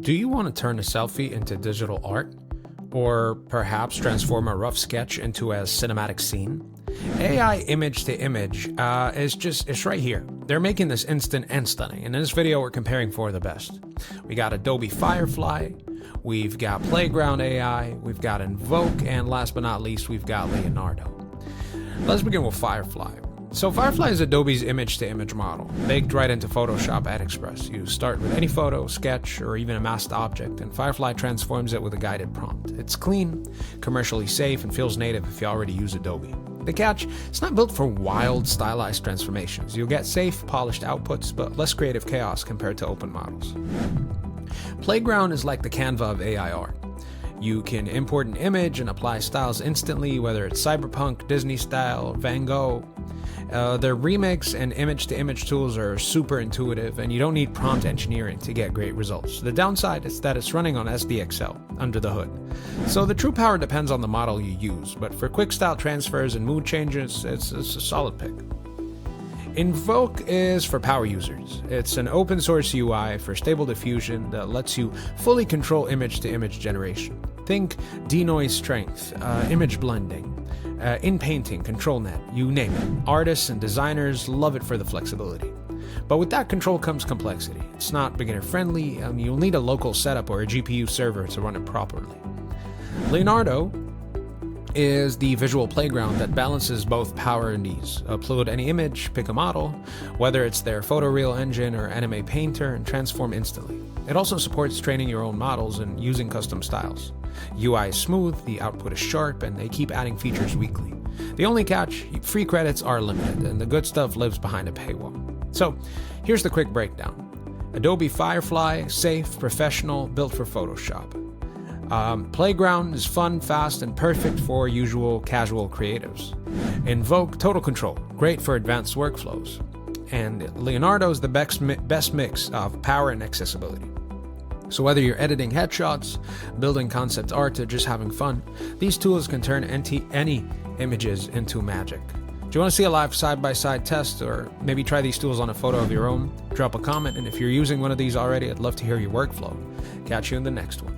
Do you want to turn a selfie into digital art? Or perhaps transform a rough sketch into a cinematic scene? AI image to image it's right here. They're making this instant and stunning. And in this video, we're comparing four of the best. We got Adobe Firefly, we've got Playground AI, we've got Invoke, and last but not least, we've got Leonardo. Let's begin with Firefly. So Firefly is Adobe's image-to-image model, baked right into Photoshop at Express. You start with any photo, sketch, or even a masked object, and Firefly transforms it with a guided prompt. It's clean, commercially safe, and feels native if you already use Adobe. The catch, it's not built for wild, stylized transformations. You'll get safe, polished outputs, but less creative chaos compared to open models. Playground is like the Canva of AI art. You can import an image and apply styles instantly, whether it's cyberpunk, Disney style, Van Gogh. Their remix and image-to-image tools are super intuitive, and you don't need prompt engineering to get great results. The downside is that it's running on SDXL under the hood. So the true power depends on the model you use, but for quick style transfers and mood changes, it's a solid pick. Invoke is for power users. It's an open source UI for stable diffusion that lets you fully control image-to-image generation. Think denoise strength, image blending, in-painting, ControlNet, you name it. Artists and designers love it for the flexibility. But with that control comes complexity. It's not beginner-friendly, you'll need a local setup or a GPU server to run it properly. Leonardo is the visual playground that balances both power and ease. Upload any image, pick a model, whether it's their photoreal engine or anime painter, and transform instantly. It also supports training your own models and using custom styles. UI is smooth, the output is sharp, and they keep adding features weekly. The only catch, free credits are limited, and the good stuff lives behind a paywall. So, here's the quick breakdown. Adobe Firefly, safe, professional, built for Photoshop. Playground is fun, fast, and perfect for usual casual creatives. Invoke, total control, great for advanced workflows. And Leonardo is the best mix of power and accessibility. So whether you're editing headshots, building concept art, or just having fun, these tools can turn any images into magic. Do you want to see a live side-by-side test, or maybe try these tools on a photo of your own? Drop a comment, and if you're using one of these already, I'd love to hear your workflow. Catch you in the next one.